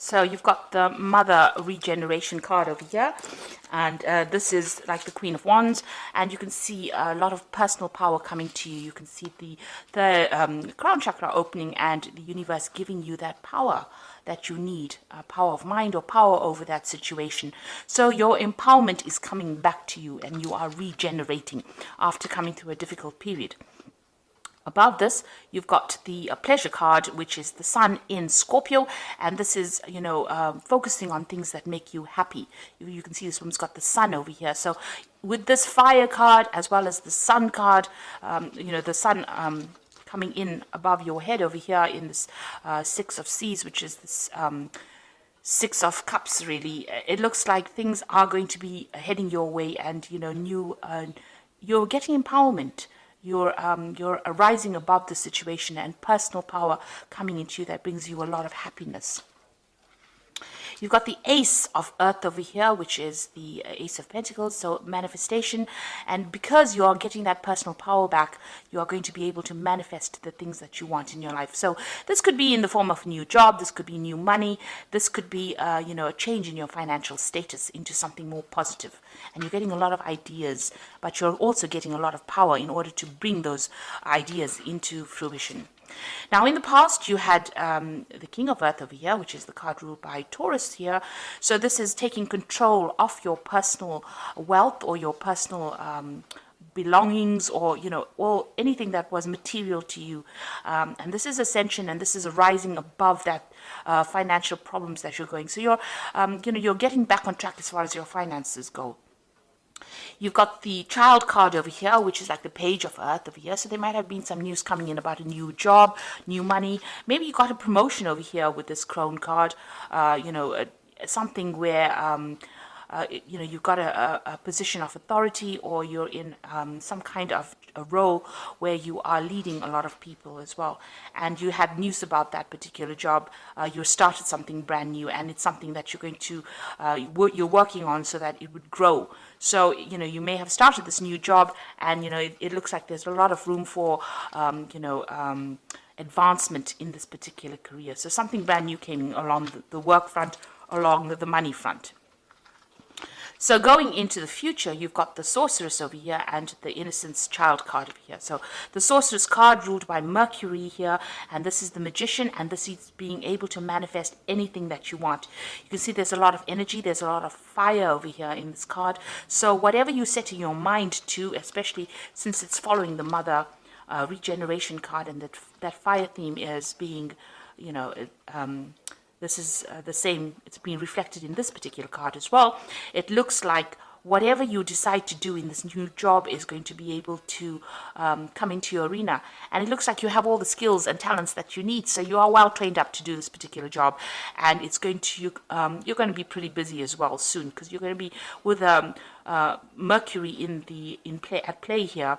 So you've got the Mother Regeneration card over here, and this is like the Queen of Wands, and you can see a lot of personal power coming to you. You can see the crown chakra opening and the universe giving you that power that you need, power of mind or power over that situation. So your empowerment is coming back to you, and you are regenerating after coming through a difficult period. Above this, you've got the pleasure card, which is the Sun in Scorpio, and this is, focusing on things that make you happy. You can see this woman's got the Sun over here. So with this fire card as well as the Sun card, the Sun coming in above your head over here in this Six of Seas, which is this Six of Cups, really. It looks like things are going to be heading your way, and you're getting empowerment. You're rising above the situation, and personal power coming into you that brings you a lot of happiness. You've got the Ace of Earth over here, which is the Ace of Pentacles, so manifestation. And because you're getting that personal power back, you are going to be able to manifest the things that you want in your life. So this could be in the form of a new job, this could be new money, this could be, a change in your financial status into something more positive. And you're getting a lot of ideas, but you're also getting a lot of power in order to bring those ideas into fruition. Now, in the past, you had the King of Earth over here, which is the card ruled by Taurus here. So this is taking control of your personal wealth or your personal belongings, or anything that was material to you. And this is ascension, and this is a rising above that financial problems that you're going. So you're getting back on track as far as your finances go. You've got the Child card over here, which is like the Page of Earth over here. So there might have been some news coming in about a new job, new money. Maybe you got a promotion over here with this Crone card. Something where you've got a position of authority, or you're in some kind of a role where you are leading a lot of people as well. And you had news about that particular job. You started something brand new, and it's something that you're going to, you're working on so that it would grow. So, you may have started this new job, and, it looks like there's a lot of room for, advancement in this particular career. So something brand new came along the work front, along the money front. So going into the future, you've got the Sorceress over here and the Innocence Child card over here. So the Sorceress card ruled by Mercury here, and this is the Magician, and this is being able to manifest anything that you want. You can see there's a lot of energy, there's a lot of fire over here in this card. So whatever you set in your mind to, especially since it's following the Mother Regeneration card, and that fire theme is being, this is the same, it's being reflected in this particular card as well. It looks like whatever you decide to do in this new job is going to be able to come into your arena. And it looks like you have all the skills and talents that you need. So you are well trained up to do this particular job. And it's going to, you're going to be pretty busy as well soon, because you're going to be with Mercury at play here.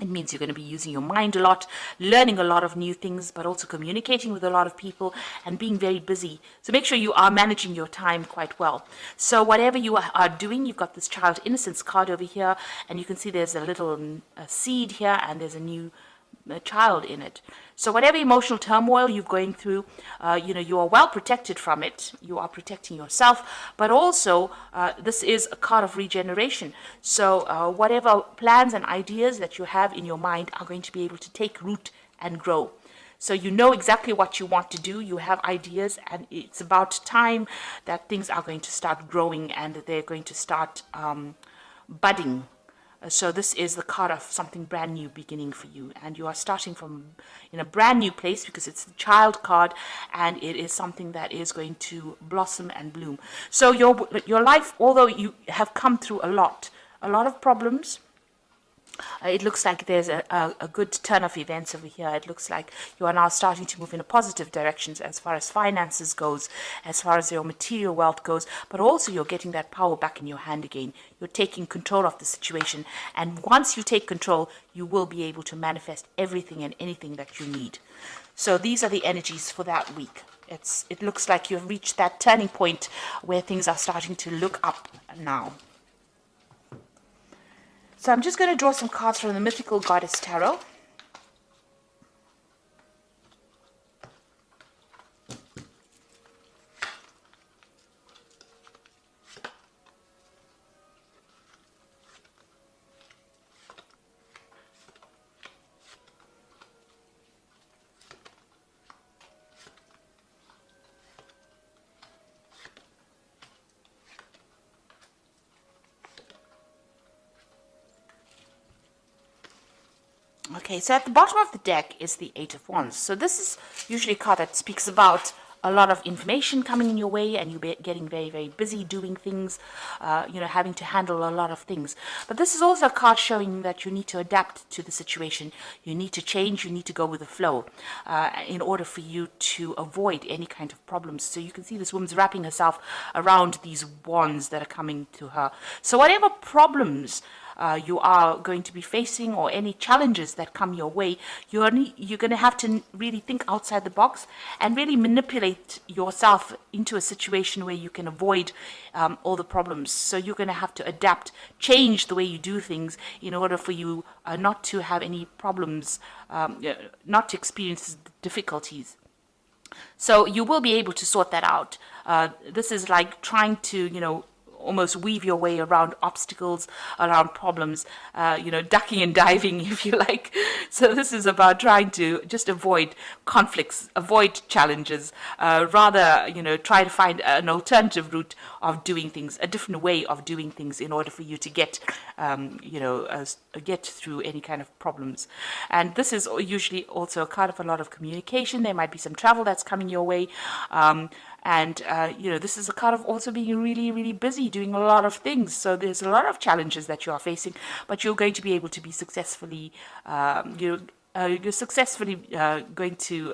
It means you're going to be using your mind a lot, learning a lot of new things, but also communicating with a lot of people and being very busy. So make sure you are managing your time quite well. So whatever you are doing, you've got this Child Innocence card over here, and you can see there's a little seed here, and there's a new child in it. So whatever emotional turmoil you're going through, you are well protected from it. You are protecting yourself, but also this is a card of regeneration. So whatever plans and ideas that you have in your mind are going to be able to take root and grow. So you know exactly what you want to do. You have ideas, and it's about time that things are going to start growing, and they're going to start budding. So this is the card of something brand new beginning for you, and you are starting from in a brand new place, because it's the Child card, and it is something that is going to blossom and bloom. So your life, although you have come through a lot of problems, it looks like there's a good turn of events over here. It looks like you are now starting to move in a positive direction as far as finances goes, as far as your material wealth goes, but also you're getting that power back in your hand again. You're taking control of the situation, and once you take control, you will be able to manifest everything and anything that you need. So these are the energies for that week. It looks like you've reached that turning point where things are starting to look up now. So I'm just going to draw some cards from the Mythical Goddess Tarot. Okay, so at the bottom of the deck is the Eight of Wands. So this is usually a card that speaks about a lot of information coming in your way, and you getting very, very busy doing things, having to handle a lot of things. But this is also a card showing that you need to adapt to the situation. You need to change, you need to go with the flow in order for you to avoid any kind of problems. So you can see this woman's wrapping herself around these wands that are coming to her. So whatever problems you are going to be facing, or any challenges that come your way, you're going to have to really think outside the box and really manipulate yourself into a situation where you can avoid all the problems. So you're going to have to adapt, change the way you do things in order for you not to have any problems, not to experience difficulties. So you will be able to sort that out. This is like trying to, almost weave your way around obstacles, around problems, ducking and diving, if you like. So this is about trying to just avoid conflicts, avoid challenges, rather, try to find an alternative route of doing things, a different way of doing things in order for you to get, get through any kind of problems. And this is usually also a card of a lot of communication. There might be some travel that's coming your way. This is a card of also being really, really busy doing a lot of things. So there's a lot of challenges that you are facing, but you're going to be able to be successfully, you're successfully going to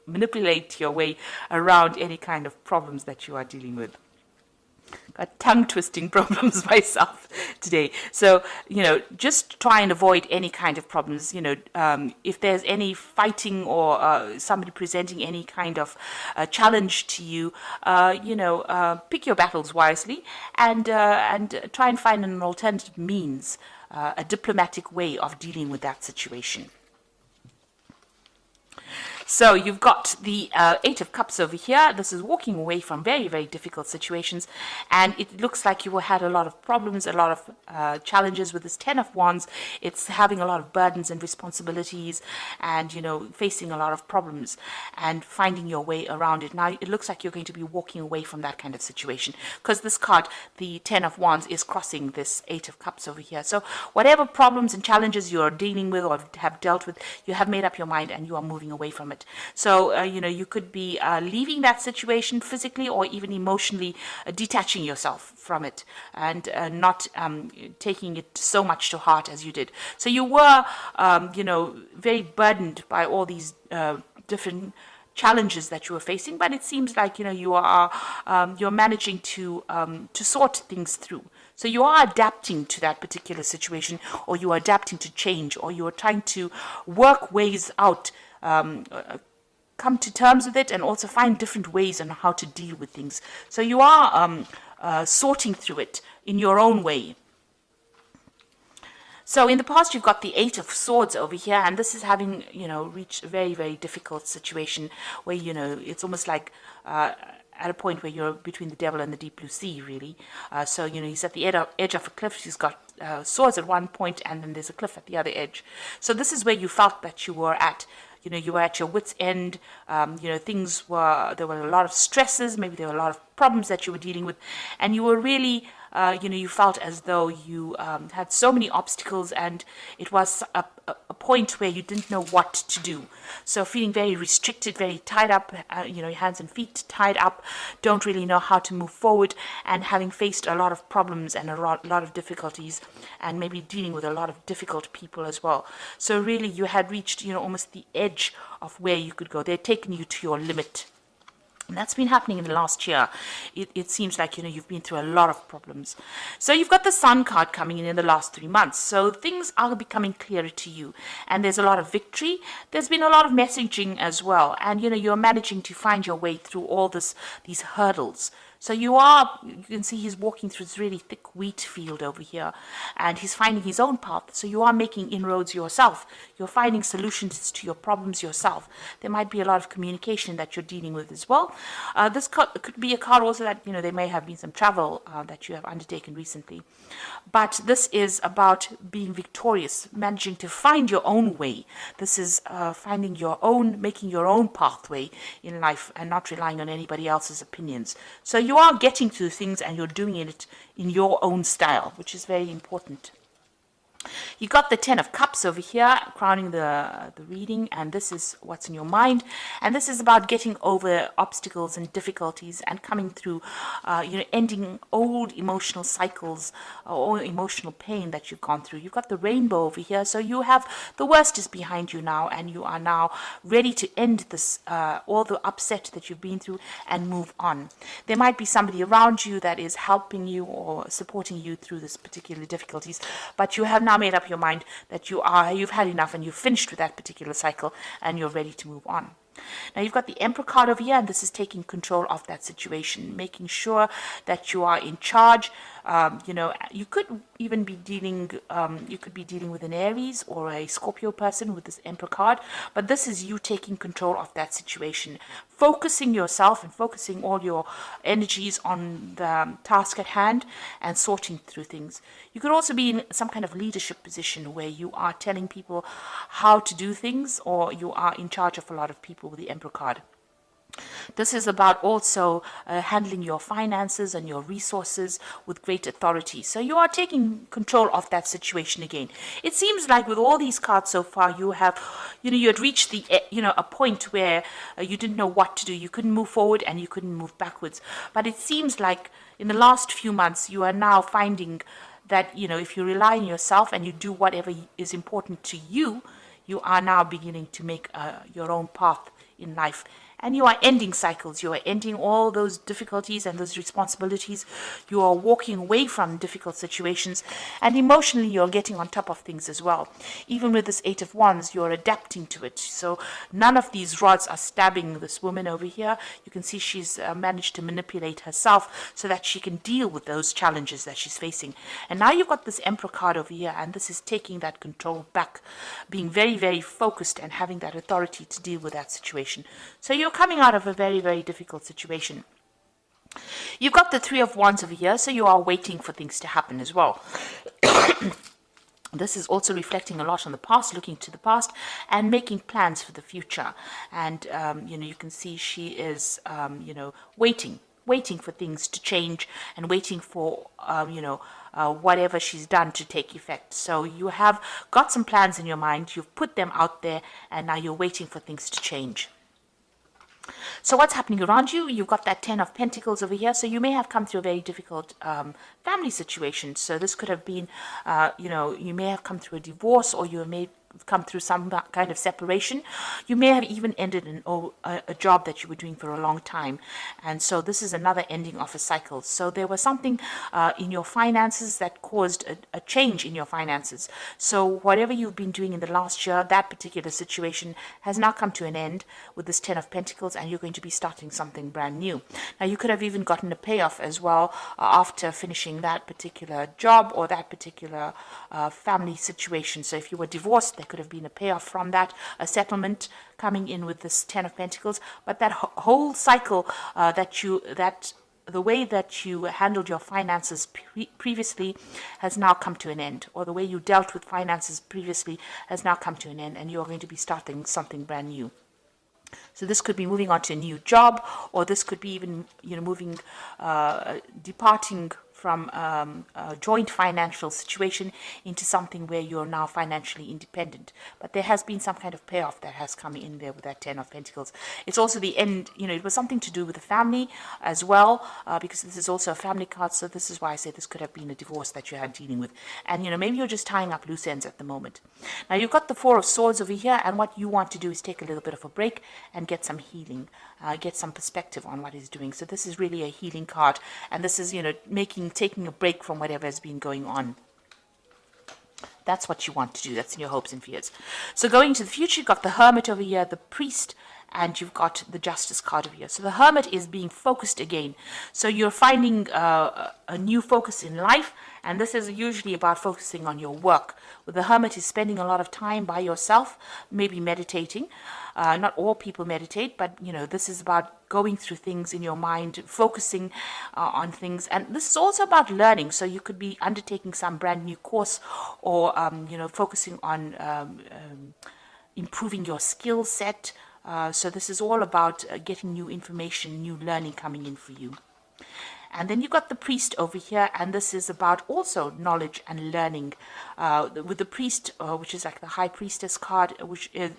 manipulate your way around any kind of problems that you are dealing with. Got tongue twisting problems myself today. So, just try and avoid any kind of problems. If there's any fighting or somebody presenting any kind of challenge to you, pick your battles wisely and try and find an alternative means, a diplomatic way of dealing with that situation. So you've got the Eight of Cups over here. This is walking away from very, very difficult situations. And it looks like you had a lot of problems, a lot of challenges with this Ten of Wands. It's having a lot of burdens and responsibilities and, facing a lot of problems and finding your way around it. Now, it looks like you're going to be walking away from that kind of situation because this card, the Ten of Wands, is crossing this Eight of Cups over here. So whatever problems and challenges you're dealing with or have dealt with, you have made up your mind and you are moving away from it. So, you could be leaving that situation physically or even emotionally, detaching yourself from it and not taking it so much to heart as you did. So you were, very burdened by all these different challenges that you were facing, but it seems like, you're managing to sort things through. So you are adapting to that particular situation, or you are adapting to change, or you are trying to work ways out, come to terms with it, and also find different ways on how to deal with things. So you are sorting through it in your own way. So in the past, you've got the Eight of Swords over here, and this is having, reached a very, very difficult situation where, it's almost like at a point where you're between the devil and the deep blue sea, really. So, he's at the edge of a cliff. He's got swords at one point, and then there's a cliff at the other edge. So this is where you felt that you were at. You were at your wit's end. There were a lot of stresses. Maybe there were a lot of problems that you were dealing with, and you were really, you felt as though you had so many obstacles, and it was a point where you didn't know what to do. So feeling very restricted, very tied up, your hands and feet tied up, don't really know how to move forward, and having faced a lot of problems and a lot of difficulties, and maybe dealing with a lot of difficult people as well. So really you had reached, almost the edge of where you could go. They'd taken you to your limit. And that's been happening in the last year. It seems like, you've been through a lot of problems. So you've got the Sun card coming in the last 3 months. So things are becoming clearer to you. And there's a lot of victory. There's been a lot of messaging as well. And, you're managing to find your way through all these hurdles. So you can see he's walking through this really thick wheat field over here, and he's finding his own path. So you are making inroads yourself. You're finding solutions to your problems yourself. There might be a lot of communication that you're dealing with as well. This could be a card also that, there may have been some travel that you have undertaken recently. But this is about being victorious, managing to find your own way. This is making your own pathway in life and not relying on anybody else's opinions. So you are getting to things and you're doing it in your own style, which is very important. You got the Ten of Cups over here, crowning the reading, and this is what's in your mind. And this is about getting over obstacles and difficulties and coming through, ending old emotional cycles or emotional pain that you've gone through. You've got the Rainbow over here, so you have the worst is behind you now, and you are now ready to end this, all the upset that you've been through and move on. There might be somebody around you that is helping you or supporting you through this particular difficulties, but you have now made up your mind that you've had enough and you've finished with that particular cycle and you're ready to move on. Now you've got the Emperor card over here, and this is taking control of that situation, making sure that you are in charge. You could even be dealing, with an Aries or a Scorpio person with this Emperor card, but this is you taking control of that situation, focusing yourself and focusing all your energies on the task at hand and sorting through things. You could also be in some kind of leadership position where you are telling people how to do things, or you are in charge of a lot of people with the Emperor card. This is about also handling your finances and your resources with great authority. So you are taking control of that situation again. It seems like with all these cards so far, you had reached the, a point where you didn't know what to do. You couldn't move forward and you couldn't move backwards. But it seems like in the last few months, you are now finding that, if you rely on yourself and you do whatever is important to you, you are now beginning to make your own path in life. And you are ending cycles. You are ending all those difficulties and those responsibilities. You are walking away from difficult situations. And emotionally, you're getting on top of things as well. Even with this Eight of Wands, you're adapting to it. So none of these rods are stabbing this woman over here. You can see she's managed to manipulate herself so that she can deal with those challenges that she's facing. And now you've got this Emperor card over here, and this is taking that control back, being very, very focused and having that authority to deal with that situation. So you're coming out of a very, very difficult situation. You've got the Three of Wands over here, so you are waiting for things to happen as well. This is also reflecting a lot on the past, looking to the past and making plans for the future. And, you can see she is, waiting for things to change and waiting for, whatever she's done to take effect. So you have got some plans in your mind, you've put them out there, and now you're waiting for things to change. So what's happening around you? You've got that Ten of Pentacles over here. So you may have come through a very difficult family situation. So this could have been, you may have come through a divorce, or you may come through some kind of separation. You may have even ended a job that you were doing for a long time. And so this is another ending of a cycle. So there was something in your finances that caused a change in your finances. So whatever you've been doing in the last year, that particular situation has now come to an end with this Ten of Pentacles, and you're going to be starting something brand new. Now you could have even gotten a payoff as well after finishing that particular job or that particular family situation. So if you were divorced, there could have been a payoff from that, a settlement coming in with this Ten of Pentacles. But that whole cycle the way that you handled your finances previously has now come to an end, or the way you dealt with finances previously has now come to an end, and you're going to be starting something brand new. So this could be moving on to a new job, or this could be even, departing from a joint financial situation into something where you're now financially independent. But there has been some kind of payoff that has come in there with that Ten of Pentacles. It's also the end, it was something to do with the family as well, because this is also a family card. So this is why I say this could have been a divorce that you had dealing with. And, maybe you're just tying up loose ends at the moment. Now you've got the Four of Swords over here, and what you want to do is take a little bit of a break and get some healing, get some perspective on what he's doing. So this is really a healing card, and this is, taking a break from whatever has been going on. That's what you want to do. That's in your hopes and fears. So going to the future, you've got the Hermit over here, the Priest, and you've got the Justice card over here. So the Hermit is being focused again. So you're finding a new focus in life, and this is usually about focusing on your work. With the Hermit is spending a lot of time by yourself, maybe meditating. Not all people meditate, but this is about going through things in your mind, focusing on things. And this is also about learning. So you could be undertaking some brand new course, or focusing on improving your skill set. So this is all about getting new information, new learning coming in for you. And then you've got the priest over here, and this is about also knowledge and learning. With the priest, which is like the high priestess card, which is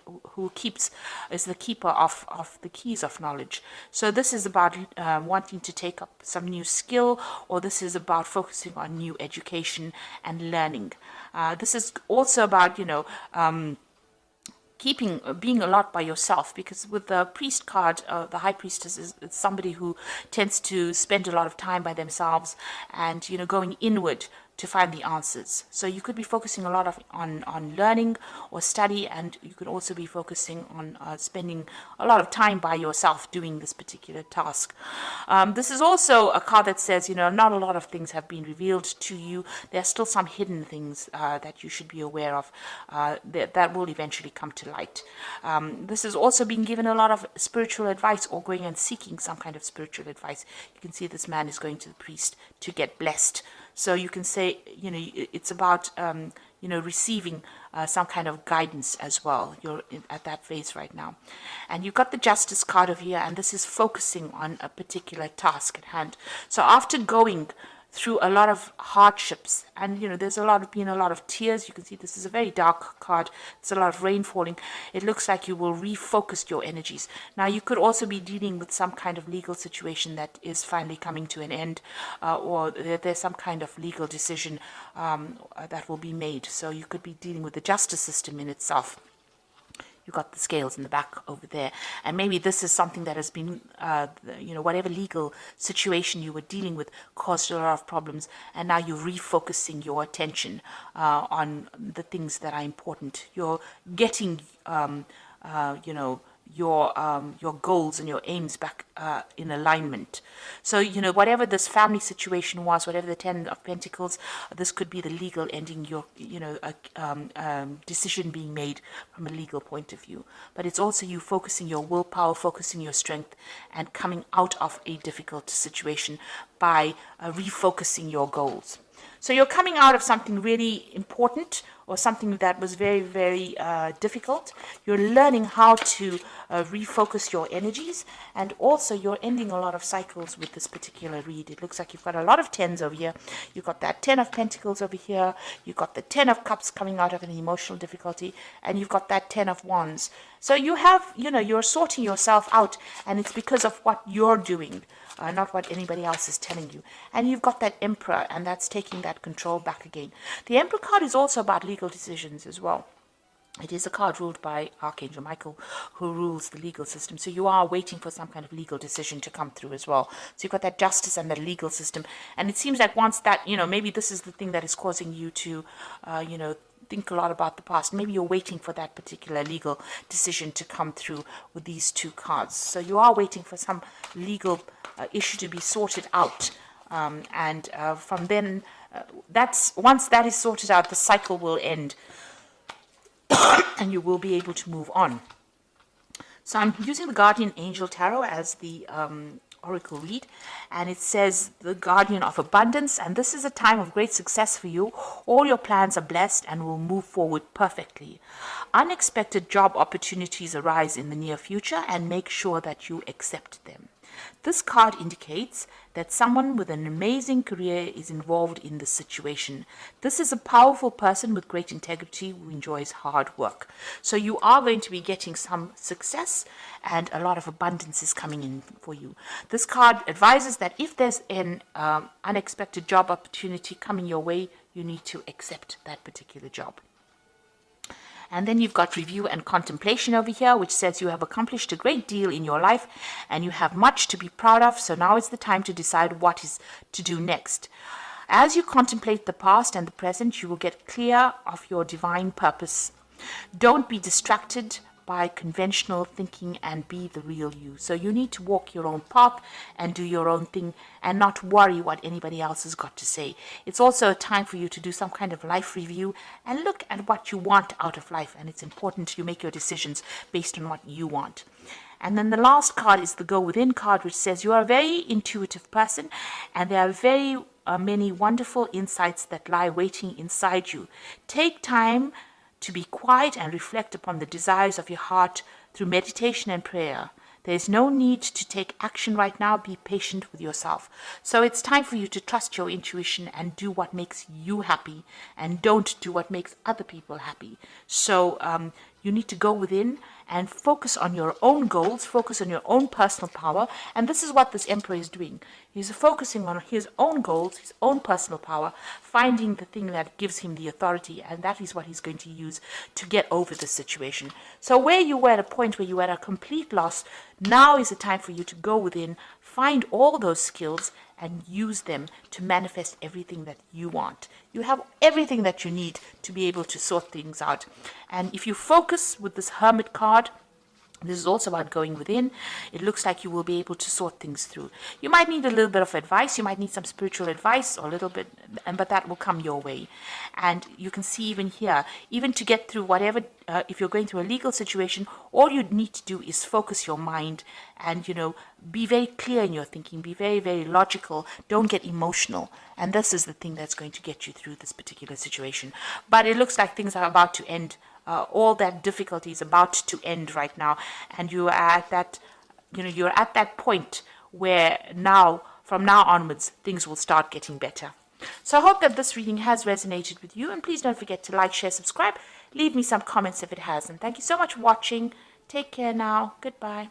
is the keeper of the keys of knowledge. So this is about wanting to take up some new skill, or this is about focusing on new education and learning. This is also about, being a lot by yourself, because with the priest card, the high priestess is somebody who tends to spend a lot of time by themselves and going inward to find the answers. So you could be focusing a lot on learning or study, and you could also be focusing on spending a lot of time by yourself doing this particular task. This is also a card that says, not a lot of things have been revealed to you. There are still some hidden things that you should be aware of that will eventually come to light. This is also being given a lot of spiritual advice, or going and seeking some kind of spiritual advice. You can see this man is going to the priest to get blessed. So you can say, it's about, receiving some kind of guidance as well. You're at that phase right now. And you've got the Justice card over here, and this is focusing on a particular task at hand. So after going through a lot of hardships, and there's been a lot of tears. You can see this is a very dark card. There's a lot of rain falling. It looks like you will refocus your energies. Now you could also be dealing with some kind of legal situation that is finally coming to an end, or there's some kind of legal decision that will be made. So you could be dealing with the justice system in itself. You've got the scales in the back over there. And maybe this is something that has been, whatever legal situation you were dealing with caused a lot of problems. And now you're refocusing your attention on the things that are important. You're getting, your goals and your aims back in alignment. So, whatever this family situation was, whatever the Ten of Pentacles, this could be the legal ending, your, decision being made from a legal point of view. But it's also you focusing your willpower, focusing your strength, and coming out of a difficult situation by refocusing your goals. So you're coming out of something really important, or something that was very, very difficult. You're learning how to refocus your energies, and also you're ending a lot of cycles with this particular read. It looks like you've got a lot of tens over here. You've got that 10 of Pentacles over here. You've got the 10 of Cups coming out of an emotional difficulty, and you've got that 10 of Wands. So you have, you're sorting yourself out, and it's because of what you're doing. Not what anybody else is telling you. And you've got that Emperor, and that's taking that control back again. The Emperor card is also about legal decisions as well. It is a card ruled by Archangel Michael, who rules the legal system. So you are waiting for some kind of legal decision to come through as well. So you've got that justice and the legal system. And it seems like once that, maybe this is the thing that is causing you to, think a lot about the past. Maybe you're waiting for that particular legal decision to come through with these two cards. So you are waiting for some legal issue to be sorted out. And from then, once that is sorted out, the cycle will end. And you will be able to move on. So I'm using the Guardian Angel Tarot as the oracle read, and it says the Guardian of Abundance, and this is a time of great success for you. All your plans are blessed and will move forward perfectly. Unexpected job opportunities arise in the near future, and make sure that you accept them. This card indicates that someone with an amazing career is involved in this situation. This is a powerful person with great integrity who enjoys hard work. So you are going to be getting some success, and a lot of abundance is coming in for you. This card advises that if there's an unexpected job opportunity coming your way, you need to accept that particular job. And then you've got review and contemplation over here, which says you have accomplished a great deal in your life and you have much to be proud of. So now is the time to decide what is to do next. As you contemplate the past and the present, you will get clear of your divine purpose. Don't be distracted by conventional thinking and be the real you. So you need to walk your own path and do your own thing and not worry what anybody else has got to say. It's also a time for you to do some kind of life review and look at what you want out of life. And it's important you make your decisions based on what you want. And then the last card is the Go Within card, which says you are a very intuitive person and there are very many wonderful insights that lie waiting inside you. Take time to be quiet and reflect upon the desires of your heart through meditation and prayer. There's no need to take action right now. Be patient with yourself. So it's time for you to trust your intuition and do what makes you happy, and don't do what makes other people happy. So you need to go within and focus on your own goals, focus on your own personal power. And this is what this emperor is doing. He's focusing on his own goals, his own personal power, finding the thing that gives him the authority, and that is what he's going to use to get over this situation. So where you were at a point where you were at a complete loss, now is the time for you to go within, find all those skills, and use them to manifest everything that you want. You have everything that you need to be able to sort things out. And if you focus with this Hermit card, this is also about going within. It looks like you will be able to sort things through. You might need a little bit of advice. You might need some spiritual advice or a little bit, but that will come your way. And you can see even here, even to get through whatever, if you're going through a legal situation, all you need to do is focus your mind and, be very clear in your thinking. Be very, very logical. Don't get emotional. And this is the thing that's going to get you through this particular situation. But it looks like things are about to end. All that difficulty is about to end right now, and you are at that, you're at that point where now, from now onwards, things will start getting better. So I hope that this reading has resonated with you, and please don't forget to like, share, subscribe, leave me some comments if it has, and thank you so much for watching. Take care now. Goodbye.